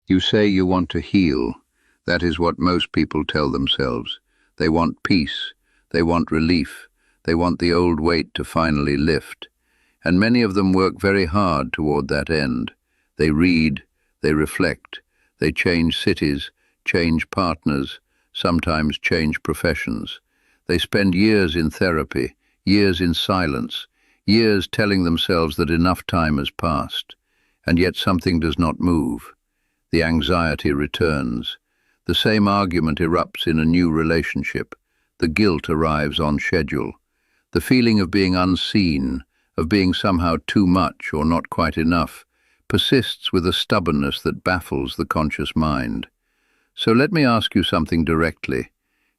You say you want to heal. That is what most people tell themselves. They want peace. They want relief. They want the old weight to finally lift. And many of them work very hard toward that end. They read, they reflect, they change cities, change partners, sometimes change professions. They spend years in therapy, years in silence, years telling themselves that enough time has passed. And yet something does not move. The anxiety returns. The same argument erupts in a new relationship. The guilt arrives on schedule. The feeling of being unseen, of being somehow too much or not quite enough, persists with a stubbornness that baffles the conscious mind. So let me ask you something directly.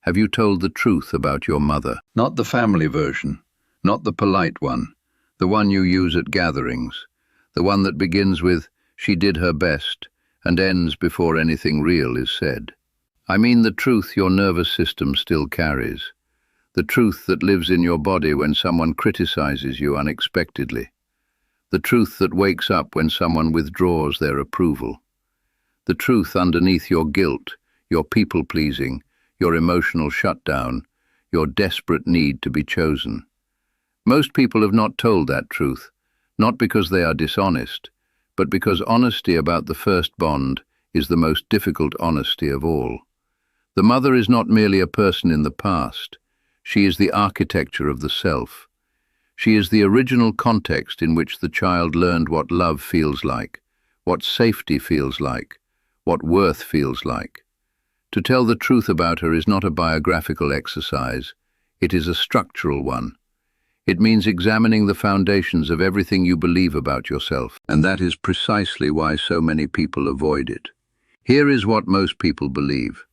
Have you told the truth about your mother? Not the family version, not the polite one, the one you use at gatherings, the one that begins with, "She did her best," and ends before anything real is said. I mean the truth your nervous system still carries, the truth that lives in your body when someone criticizes you unexpectedly, the truth that wakes up when someone withdraws their approval, the truth underneath your guilt, your people-pleasing, your emotional shutdown, your desperate need to be chosen. Most people have not told that truth, not because they are dishonest, but because honesty about the first bond is the most difficult honesty of all. The mother is not merely a person in the past. She is the architecture of the self. She is the original context in which the child learned what love feels like, what safety feels like, what worth feels like. To tell the truth about her is not a biographical exercise. It is a structural one. It means examining the foundations of everything you believe about yourself, and that is precisely why so many people avoid it. Here is what most people believe.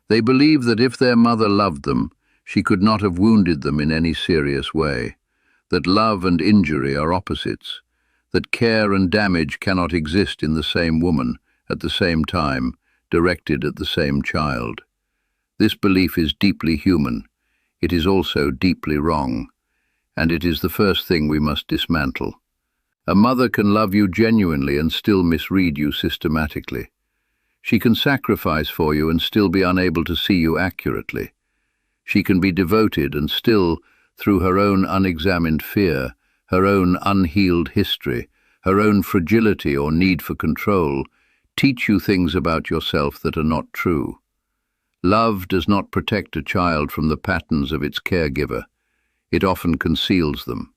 They believe that if their mother loved them, she could not have wounded them in any serious way, that love and injury are opposites, that care and damage cannot exist in the same woman, at the same time, directed at the same child. This belief is deeply human. It is also deeply wrong. And it is the first thing we must dismantle. A mother can love you genuinely and still misread you systematically. She can sacrifice for you and still be unable to see you accurately. She can be devoted and still, through her own unexamined fear, her own unhealed history, her own fragility or need for control, teach you things about yourself that are not true. Love does not protect a child from the patterns of its caregiver. It often conceals them.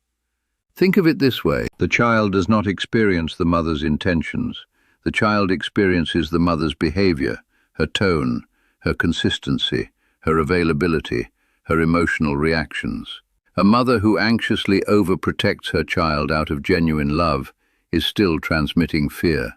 Think of it this way. The child does not experience the mother's intentions. The child experiences the mother's behavior, her tone, her consistency, her availability, her emotional reactions. A mother who anxiously overprotects her child out of genuine love is still transmitting fear.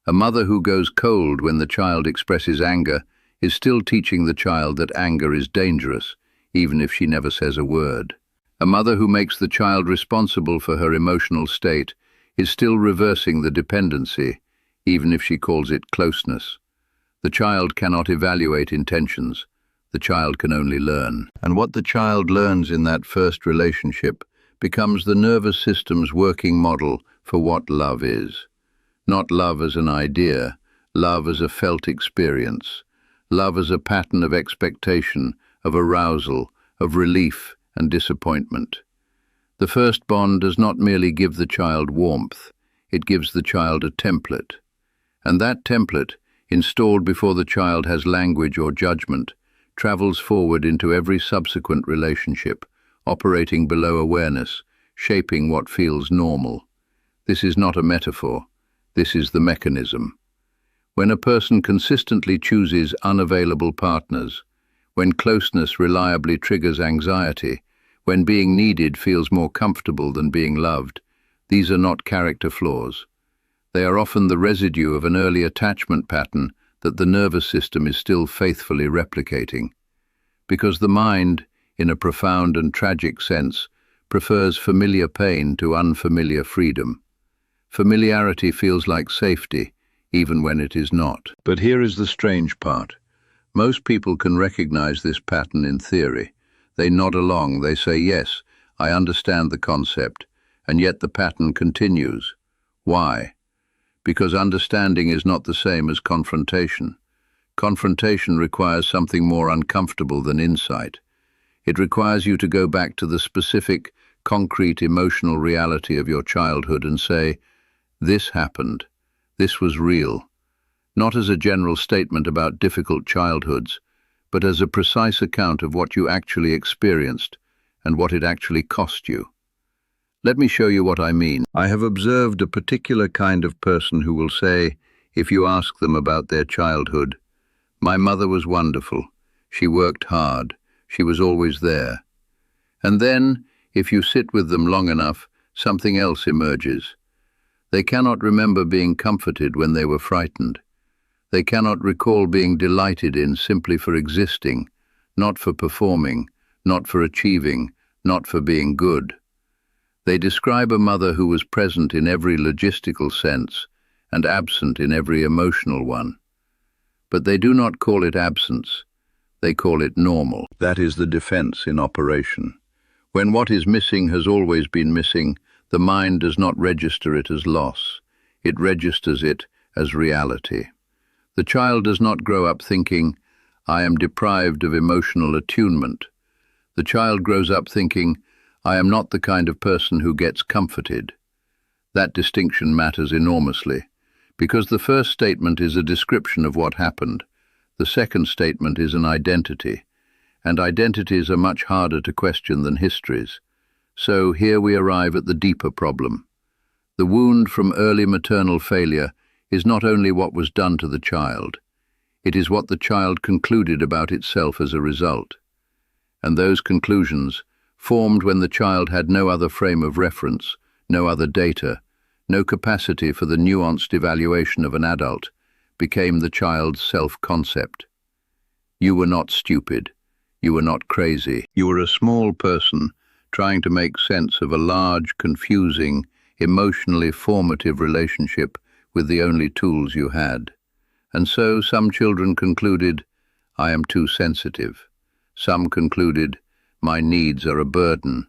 A mother who goes cold when the child expresses anger is still teaching the child that anger is dangerous, even if she never says a word. A mother who makes the child responsible for her emotional state is still reversing the dependency, even if she calls it closeness. The child cannot evaluate intentions. The child can only learn. And what the child learns in that first relationship becomes the nervous system's working model for what love is. Not love as an idea, love as a felt experience, love as a pattern of expectation, of arousal, of relief and disappointment. The first bond does not merely give the child warmth, it gives the child a template. And that template, installed before the child has language or judgment, travels forward into every subsequent relationship, operating below awareness, shaping what feels normal. This is not a metaphor, this is the mechanism. When a person consistently chooses unavailable partners, when closeness reliably triggers anxiety, when being needed feels more comfortable than being loved, these are not character flaws. They are often the residue of an early attachment pattern that the nervous system is still faithfully replicating. Because the mind, in a profound and tragic sense, prefers familiar pain to unfamiliar freedom. Familiarity feels like safety, even when it is not. But here is the strange part. Most people can recognize this pattern in theory. They nod along, they say, yes, I understand the concept, and yet the pattern continues. Why? Because understanding is not the same as confrontation. Confrontation requires something more uncomfortable than insight. It requires you to go back to the specific, concrete emotional reality of your childhood and say, this happened, this was real, not as a general statement about difficult childhoods, but as a precise account of what you actually experienced and what it actually cost you. Let me show you what I mean. I have observed a particular kind of person who will say, if you ask them about their childhood, my mother was wonderful, she worked hard, she was always there. And then, if you sit with them long enough, something else emerges. They cannot remember being comforted when they were frightened. They cannot recall being delighted in simply for existing, not for performing, not for achieving, not for being good. They describe a mother who was present in every logistical sense and absent in every emotional one. But they do not call it absence, they call it normal. That is the defense in operation. When what is missing has always been missing, the mind does not register it as loss, it registers it as reality. The child does not grow up thinking, I am deprived of emotional attunement. The child grows up thinking, I am not the kind of person who gets comforted. That distinction matters enormously, because the first statement is a description of what happened. The second statement is an identity, and identities are much harder to question than histories. So here we arrive at the deeper problem. The wound from early maternal failure is not only what was done to the child, it is what the child concluded about itself as a result. And those conclusions, formed when the child had no other frame of reference, no other data, no capacity for the nuanced evaluation of an adult, became the child's self-concept. You were not stupid. You were not crazy. You were a small person trying to make sense of a large, confusing, emotionally formative relationship with the only tools you had. And so some children concluded, I am too sensitive. Some concluded, my needs are a burden.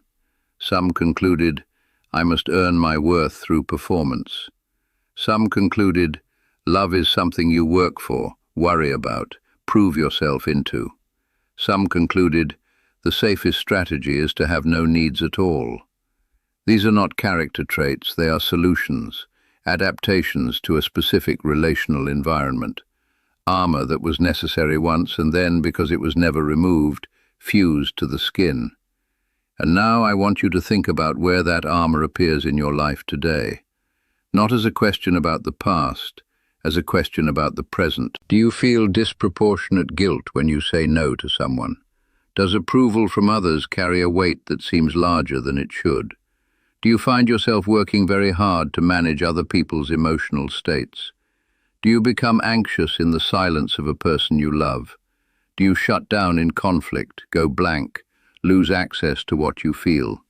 Some concluded, I must earn my worth through performance. Some concluded, love is something you work for, worry about, prove yourself into. Some concluded, the safest strategy is to have no needs at all. These are not character traits, they are solutions, adaptations to a specific relational environment. Armor that was necessary once and then, because it was never removed, fused to the skin. And now I want you to think about where that armor appears in your life today. Not as a question about the past, as a question about the present. Do you feel disproportionate guilt when you say no to someone? Does approval from others carry a weight that seems larger than it should? Do you find yourself working very hard to manage other people's emotional states? Do you become anxious in the silence of a person you love? Do you shut down in conflict, go blank, lose access to what you feel?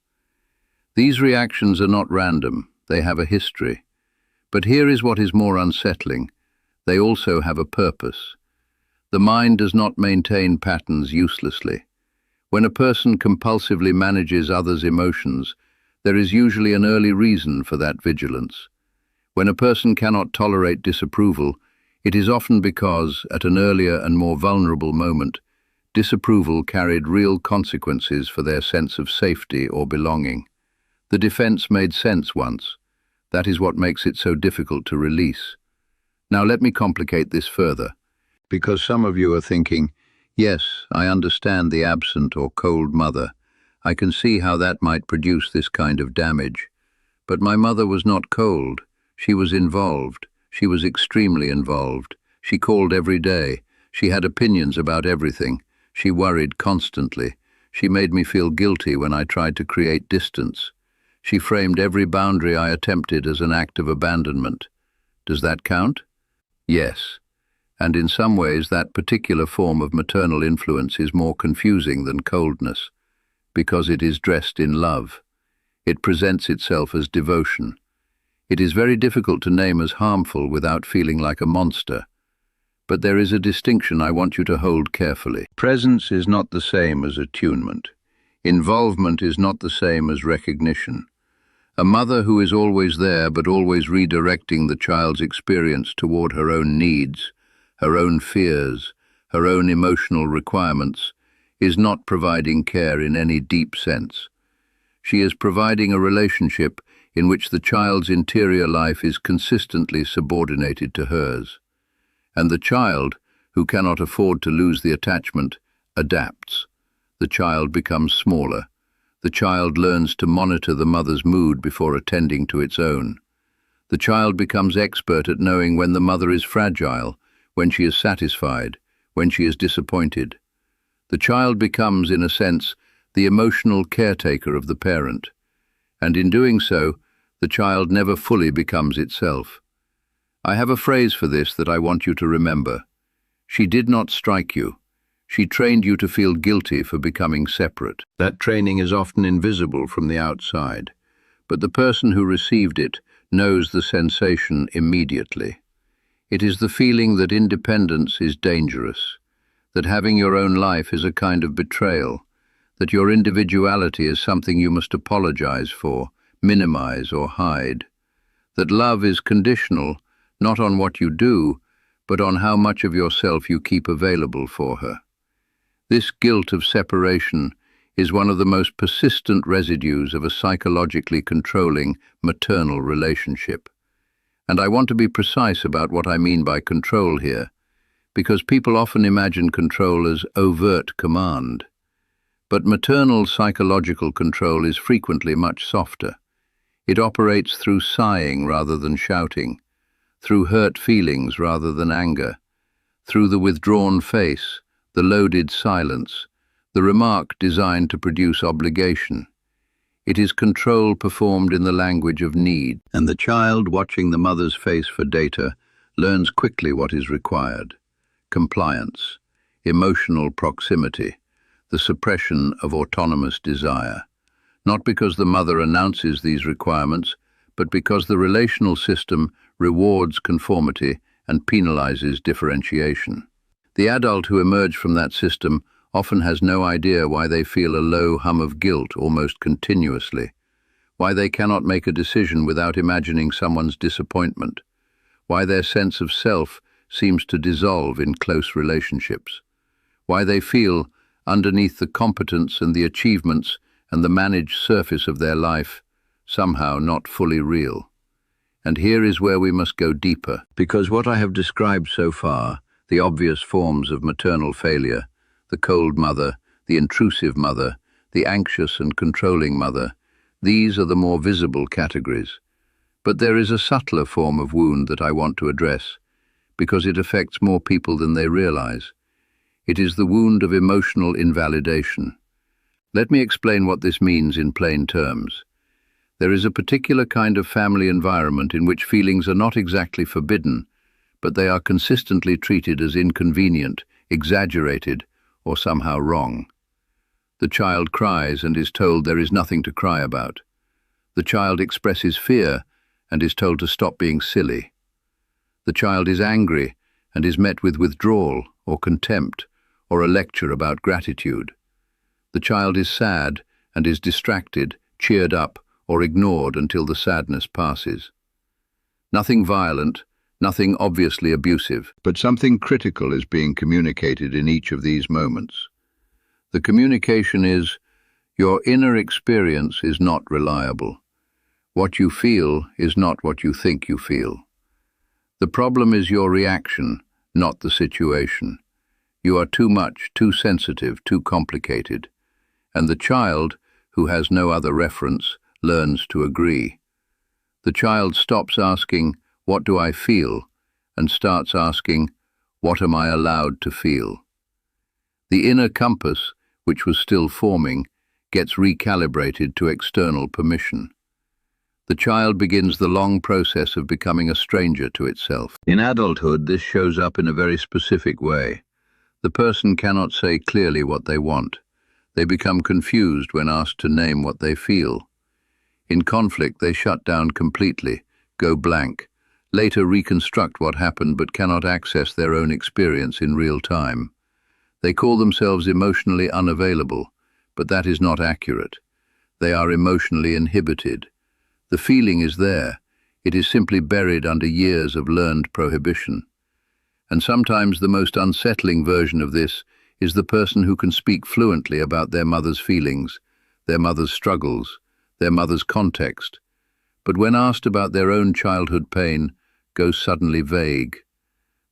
These reactions are not random, they have a history. But here is what is more unsettling. They also have a purpose. The mind does not maintain patterns uselessly. When a person compulsively manages others' emotions, there is usually an early reason for that vigilance. When a person cannot tolerate disapproval, it is often because, at an earlier and more vulnerable moment, disapproval carried real consequences for their sense of safety or belonging. The defense made sense once. That is what makes it so difficult to release. Now let me complicate this further, because some of you are thinking, yes, I understand the absent or cold mother. I can see how that might produce this kind of damage. But my mother was not cold. She was involved. She was extremely involved. She called every day. She had opinions about everything. She worried constantly. She made me feel guilty when I tried to create distance. She framed every boundary I attempted as an act of abandonment. Does that count? Yes. And in some ways that particular form of maternal influence is more confusing than coldness, because it is dressed in love. It presents itself as devotion. It is very difficult to name as harmful without feeling like a monster. But there is a distinction I want you to hold carefully. Presence is not the same as attunement. Involvement is not the same as recognition. A mother who is always there but always redirecting the child's experience toward her own needs, her own fears, her own emotional requirements, is not providing care in any deep sense. She is providing a relationship in which the child's interior life is consistently subordinated to hers. And the child, who cannot afford to lose the attachment, adapts. The child becomes smaller. The child learns to monitor the mother's mood before attending to its own. The child becomes expert at knowing when the mother is fragile, when she is satisfied, when she is disappointed. The child becomes, in a sense, the emotional caretaker of the parent, and in doing so, the child never fully becomes itself. I have a phrase for this that I want you to remember. She did not strike you. She trained you to feel guilty for becoming separate. That training is often invisible from the outside, but the person who received it knows the sensation immediately. It is the feeling that independence is dangerous, that having your own life is a kind of betrayal, that your individuality is something you must apologize for, minimize or hide, that love is conditional, not on what you do, but on how much of yourself you keep available for her. This guilt of separation is one of the most persistent residues of a psychologically controlling maternal relationship. And I want to be precise about what I mean by control here, because people often imagine control as overt command. But maternal psychological control is frequently much softer. It operates through sighing rather than shouting, through hurt feelings rather than anger, through the withdrawn face, the loaded silence, the remark designed to produce obligation. It is control performed in the language of need, and the child, watching the mother's face for data, learns quickly what is required: compliance, emotional proximity, the suppression of autonomous desire. Not because the mother announces these requirements, but because the relational system rewards conformity and penalizes differentiation. The adult who emerged from that system often has no idea why they feel a low hum of guilt almost continuously, why they cannot make a decision without imagining someone's disappointment, why their sense of self seems to dissolve in close relationships, why they feel, underneath the competence and the achievements and the managed surface of their life, somehow not fully real. And here is where we must go deeper, because what I have described so far, the obvious forms of maternal failure, the cold mother, the intrusive mother, the anxious and controlling mother, these are the more visible categories. But there is a subtler form of wound that I want to address, because it affects more people than they realize. It is the wound of emotional invalidation. Let me explain what this means in plain terms. There is a particular kind of family environment in which feelings are not exactly forbidden, but they are consistently treated as inconvenient, exaggerated, or somehow wrong. The child cries and is told there is nothing to cry about. The child expresses fear and is told to stop being silly. The child is angry and is met with withdrawal or contempt or a lecture about gratitude. The child is sad and is distracted, cheered up, or ignored until the sadness passes. Nothing violent, nothing obviously abusive, but something critical is being communicated in each of these moments. The communication is, your inner experience is not reliable. What you feel is not what you think you feel. The problem is your reaction, not the situation. You are too much, too sensitive, too complicated. And the child, who has no other reference, learns to agree. The child stops asking, "What do I feel?" and starts asking, "What am I allowed to feel?" The inner compass, which was still forming, gets recalibrated to external permission. The child begins the long process of becoming a stranger to itself. In adulthood, this shows up in a very specific way. The person cannot say clearly what they want. They become confused when asked to name what they feel. In conflict, they shut down completely, go blank, later reconstruct what happened but cannot access their own experience in real time. They call themselves emotionally unavailable, but that is not accurate. They are emotionally inhibited. The feeling is there. It is simply buried under years of learned prohibition. And sometimes the most unsettling version of this is the person who can speak fluently about their mother's feelings, their mother's struggles, their mother's context, but when asked about their own childhood pain, goes suddenly vague.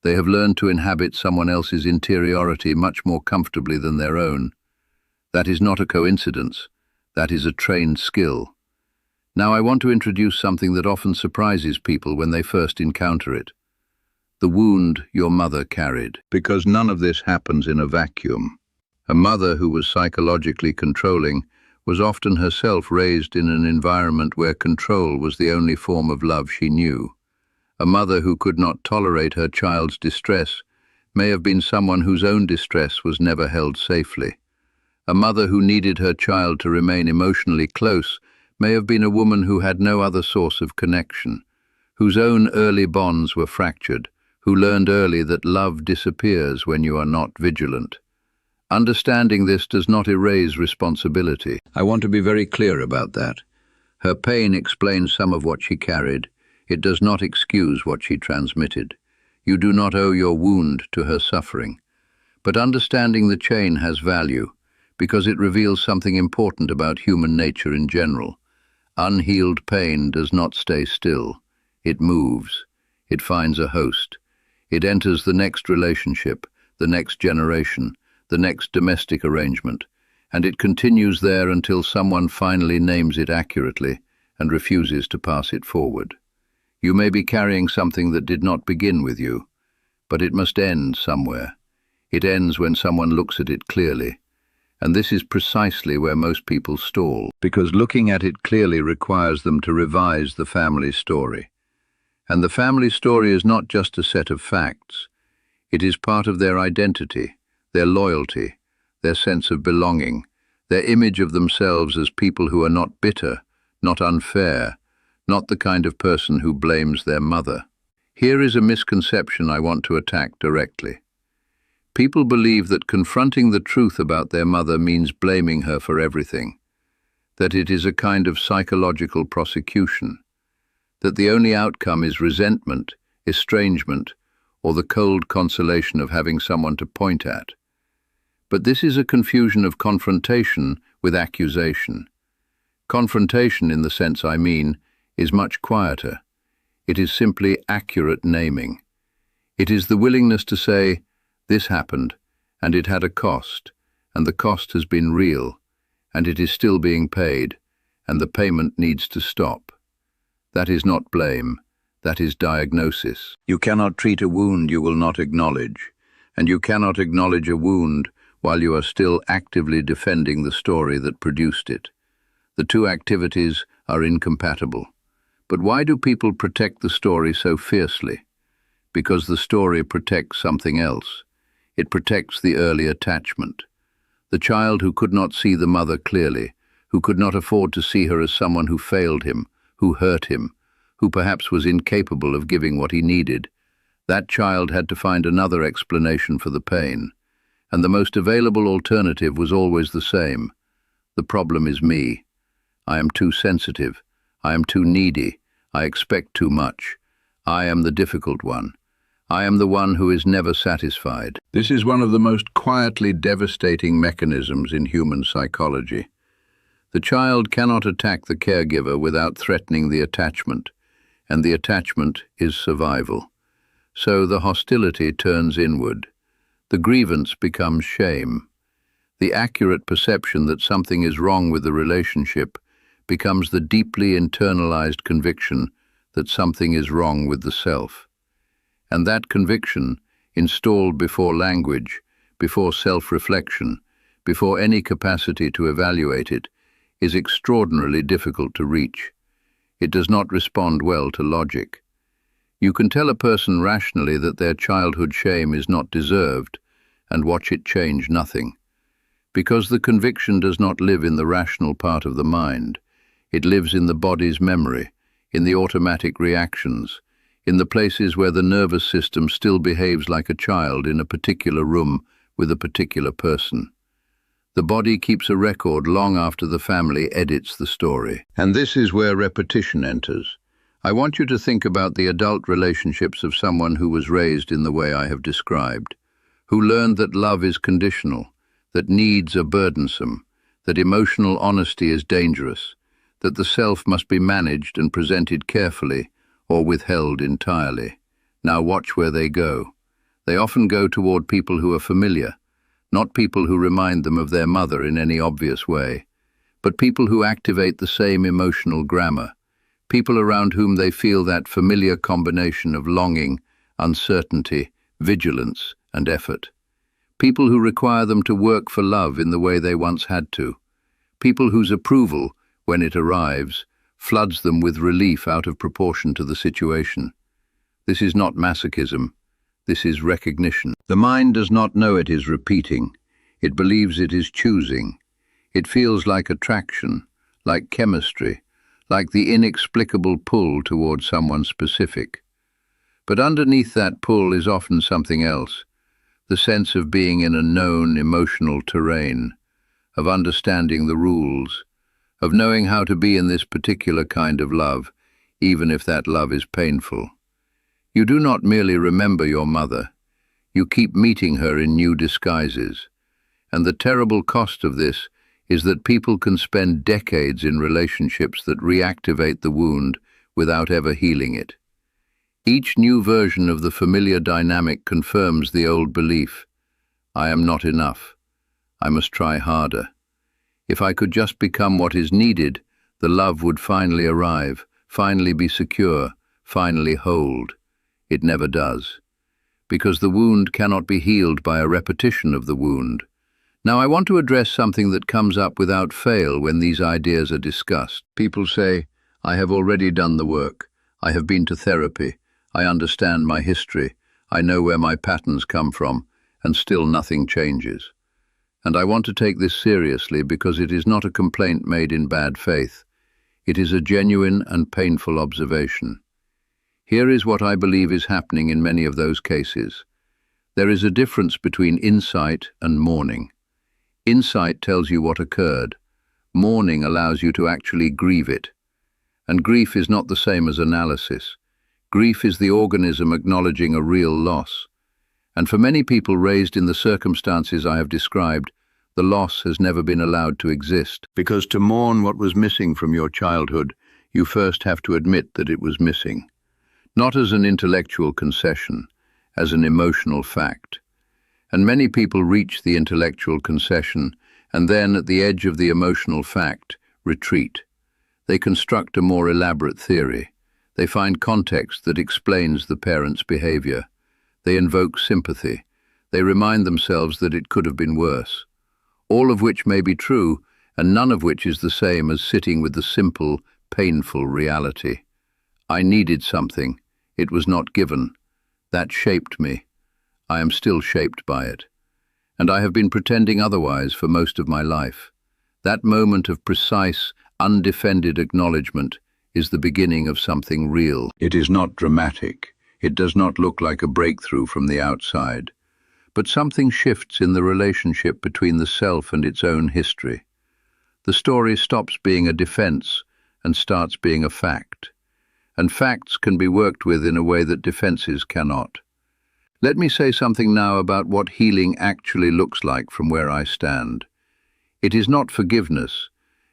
They have learned to inhabit someone else's interiority much more comfortably than their own. That is not a coincidence. That is a trained skill. Now I want to introduce something that often surprises people when they first encounter it. The wound your mother carried. Because none of this happens in a vacuum. A mother who was psychologically controlling was often herself raised in an environment where control was the only form of love she knew. A mother who could not tolerate her child's distress may have been someone whose own distress was never held safely. A mother who needed her child to remain emotionally close may have been a woman who had no other source of connection, whose own early bonds were fractured, who learned early that love disappears when you are not vigilant. Understanding this does not erase responsibility. I want to be very clear about that. Her pain explains some of what she carried. It does not excuse what she transmitted. You do not owe your wound to her suffering. But understanding the chain has value, because it reveals something important about human nature in general. Unhealed pain does not stay still. It moves. It finds a host. It enters the next relationship, the next generation, the next domestic arrangement, and it continues there until someone finally names it accurately and refuses to pass it forward. You may be carrying something that did not begin with you, but it must end somewhere. It ends when someone looks at it clearly, and this is precisely where most people stall, because looking at it clearly requires them to revise the family story. And the family story is not just a set of facts. It is part of their identity, their loyalty, their sense of belonging, their image of themselves as people who are not bitter, not unfair, not the kind of person who blames their mother. Here is a misconception I want to attack directly. People believe that confronting the truth about their mother means blaming her for everything, that it is a kind of psychological prosecution, that the only outcome is resentment, estrangement, or the cold consolation of having someone to point at. But this is a confusion of confrontation with accusation. Confrontation, in the sense I mean, is much quieter. It is simply accurate naming. It is the willingness to say, this happened, and it had a cost, and the cost has been real, and it is still being paid, and the payment needs to stop. That is not blame, that is diagnosis. You cannot treat a wound you will not acknowledge, and you cannot acknowledge a wound while you are still actively defending the story that produced it. The two activities are incompatible. But why do people protect the story so fiercely? Because the story protects something else. It protects the early attachment. The child who could not see the mother clearly, who could not afford to see her as someone who failed him, who hurt him, who perhaps was incapable of giving what he needed, that child had to find another explanation for the pain. And the most available alternative was always the same. The problem is me. I am too sensitive. I am too needy. I expect too much. I am the difficult one. I am the one who is never satisfied. This is one of the most quietly devastating mechanisms in human psychology. The child cannot attack the caregiver without threatening the attachment, and the attachment is survival. So the hostility turns inward. The grievance becomes shame. The accurate perception that something is wrong with the relationship becomes the deeply internalized conviction that something is wrong with the self. And that conviction, installed before language, before self-reflection, before any capacity to evaluate it, is extraordinarily difficult to reach. It does not respond well to logic. You can tell a person rationally that their childhood shame is not deserved, and watch it change nothing. Because the conviction does not live in the rational part of the mind. It lives in the body's memory, in the automatic reactions, in the places where the nervous system still behaves like a child in a particular room with a particular person. The body keeps a record long after the family edits the story. And this is where repetition enters. I want you to think about the adult relationships of someone who was raised in the way I have described, who learned that love is conditional, that needs are burdensome, that emotional honesty is dangerous, that the self must be managed and presented carefully or withheld entirely. Now watch where they go. They often go toward people who are familiar, not people who remind them of their mother in any obvious way, but people who activate the same emotional grammar, people around whom they feel that familiar combination of longing, uncertainty, vigilance, and effort. People who require them to work for love in the way they once had to. People whose approval, when it arrives, floods them with relief out of proportion to the situation. This is not masochism. This is recognition. The mind does not know it is repeating. It believes it is choosing. It feels like attraction, like chemistry, like the inexplicable pull toward someone specific. But underneath that pull is often something else, the sense of being in a known emotional terrain, of understanding the rules, of knowing how to be in this particular kind of love, even if that love is painful. You do not merely remember your mother, you keep meeting her in new disguises. And the terrible cost of this is that people can spend decades in relationships that reactivate the wound without ever healing it. Each new version of the familiar dynamic confirms the old belief: I am not enough. I must try harder. If I could just become what is needed, the love would finally arrive, finally be secure, finally hold. It never does, because the wound cannot be healed by a repetition of the wound. Now I want to address something that comes up without fail when these ideas are discussed. People say, I have already done the work. I have been to therapy. I understand my history. I know where my patterns come from, and still nothing changes. And I want to take this seriously because it is not a complaint made in bad faith. It is a genuine and painful observation. Here is what I believe is happening in many of those cases. There is a difference between insight and mourning. Insight tells you what occurred. Mourning allows you to actually grieve it. And grief is not the same as analysis. Grief is the organism acknowledging a real loss. And for many people raised in the circumstances I have described, the loss has never been allowed to exist. Because to mourn what was missing from your childhood, you first have to admit that it was missing. Not as an intellectual concession, as an emotional fact. And many people reach the intellectual concession and then, at the edge of the emotional fact, retreat. They construct a more elaborate theory. They find context that explains the parent's behavior. They invoke sympathy. They remind themselves that it could have been worse. All of which may be true, and none of which is the same as sitting with the simple, painful reality. I needed something. It was not given. That shaped me. I am still shaped by it. And I have been pretending otherwise for most of my life. That moment of precise, undefended acknowledgement is the beginning of something real. It is not dramatic. It does not look like a breakthrough from the outside. But something shifts in the relationship between the self and its own history. The story stops being a defense and starts being a fact. And facts can be worked with in a way that defenses cannot. Let me say something now about what healing actually looks like from where I stand. It is not forgiveness,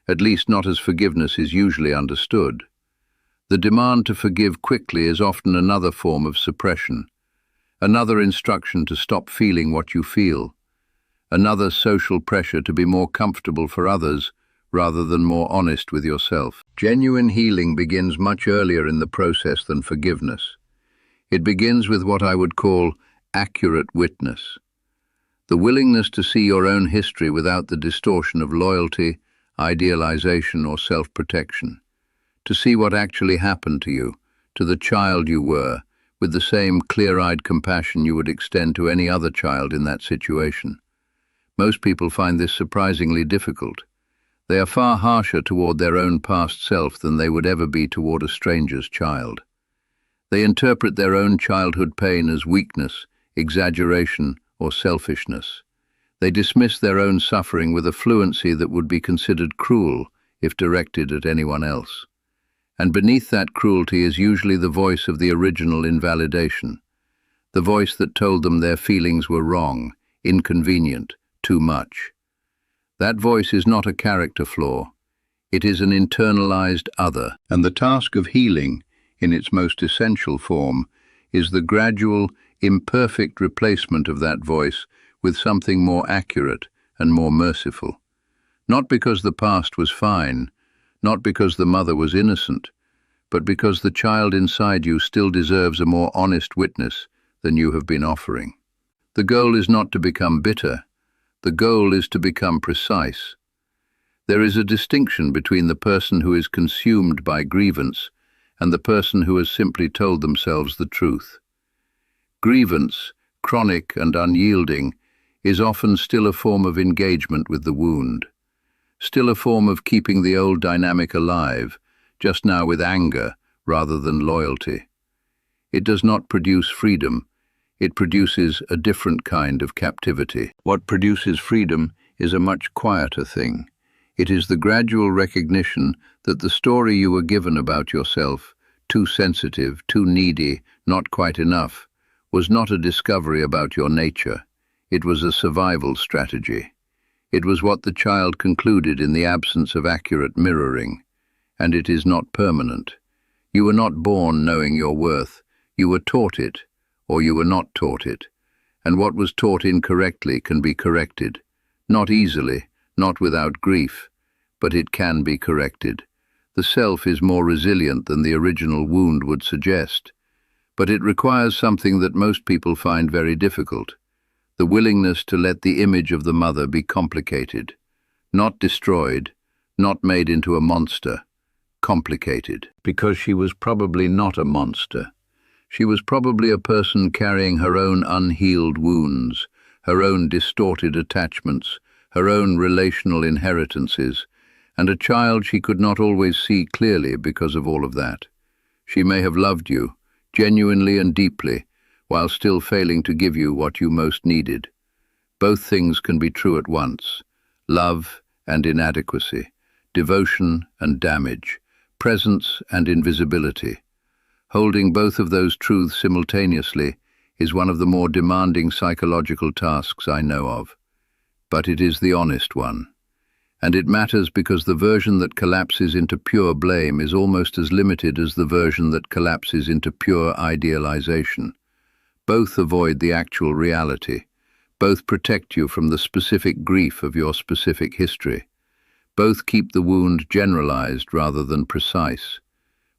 at least not as forgiveness is usually understood. The demand to forgive quickly is often another form of suppression, another instruction to stop feeling what you feel, another social pressure to be more comfortable for others rather than more honest with yourself. Genuine healing begins much earlier in the process than forgiveness. It begins with what I would call accurate witness. The willingness to see your own history without the distortion of loyalty, idealization, or self-protection. To see what actually happened to you, to the child you were, with the same clear-eyed compassion you would extend to any other child in that situation. Most people find this surprisingly difficult. They are far harsher toward their own past self than they would ever be toward a stranger's child. They interpret their own childhood pain as weakness, exaggeration, or selfishness. They dismiss their own suffering with a fluency that would be considered cruel if directed at anyone else. And beneath that cruelty is usually the voice of the original invalidation, the voice that told them their feelings were wrong, inconvenient, too much. That voice is not a character flaw. It is an internalized other. And the task of healing, in its most essential form, is the gradual, imperfect replacement of that voice with something more accurate and more merciful. Not because the past was fine, not because the mother was innocent, but because the child inside you still deserves a more honest witness than you have been offering. The goal is not to become bitter. The goal is to become precise. There is a distinction between the person who is consumed by grievance and the person who has simply told themselves the truth. Grievance, chronic and unyielding, is often still a form of engagement with the wound, still a form of keeping the old dynamic alive, just now with anger rather than loyalty. It does not produce freedom. It produces a different kind of captivity. What produces freedom is a much quieter thing. It is the gradual recognition that the story you were given about yourself, too sensitive, too needy, not quite enough, was not a discovery about your nature. It was a survival strategy. It was what the child concluded in the absence of accurate mirroring. And it is not permanent. You were not born knowing your worth. You were taught it, or you were not taught it. And what was taught incorrectly can be corrected. Not easily, not without grief, but it can be corrected. The self is more resilient than the original wound would suggest. But it requires something that most people find very difficult: the willingness to let the image of the mother be complicated, not destroyed, not made into a monster, complicated. Because she was probably not a monster. She was probably a person carrying her own unhealed wounds, her own distorted attachments, her own relational inheritances, and a child she could not always see clearly because of all of that. She may have loved you, genuinely and deeply, while still failing to give you what you most needed. Both things can be true at once: love and inadequacy, devotion and damage, presence and invisibility. Holding both of those truths simultaneously is one of the more demanding psychological tasks I know of. But it is the honest one. And it matters because the version that collapses into pure blame is almost as limited as the version that collapses into pure idealization. Both avoid the actual reality. Both protect you from the specific grief of your specific history. Both keep the wound generalized rather than precise.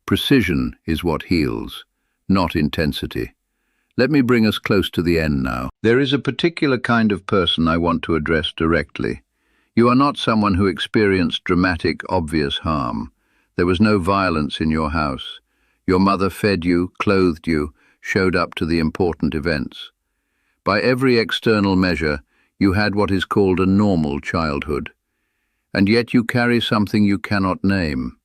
Precision is what heals, not intensity. Let me bring us close to the end now. There is a particular kind of person I want to address directly. You are not someone who experienced dramatic, obvious harm. There was no violence in your house. Your mother fed you, clothed you, showed up to the important events. By every external measure, you had what is called a normal childhood. And yet you carry something you cannot name.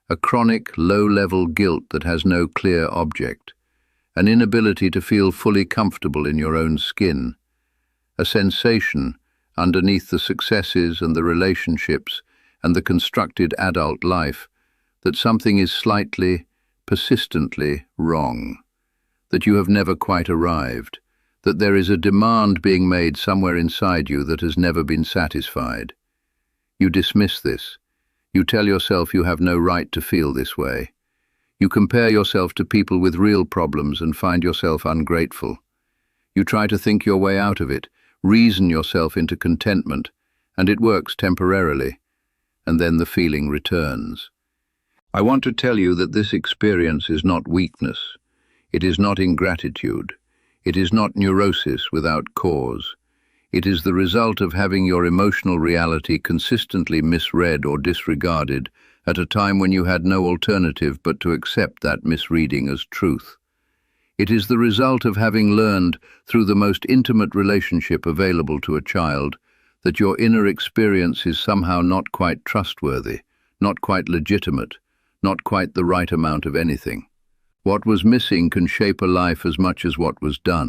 A chronic, low-level guilt that has no clear object. An inability to feel fully comfortable in your own skin. A sensation, underneath the successes and the relationships and the constructed adult life, that something is slightly, persistently wrong. That you have never quite arrived, that there is a demand being made somewhere inside you that has never been satisfied. You dismiss this. You tell yourself you have no right to feel this way. You compare yourself to people with real problems and find yourself ungrateful. You try to think your way out of it, reason yourself into contentment, and it works temporarily, and then the feeling returns. I want to tell you that this experience is not weakness. It is not ingratitude. It is not neurosis without cause. It is the result of having your emotional reality consistently misread or disregarded at a time when you had no alternative but to accept that misreading as truth. It is the result of having learned, through the most intimate relationship available to a child, that your inner experience is somehow not quite trustworthy, not quite legitimate, not quite the right amount of anything. What was missing can shape a life as much as what was done.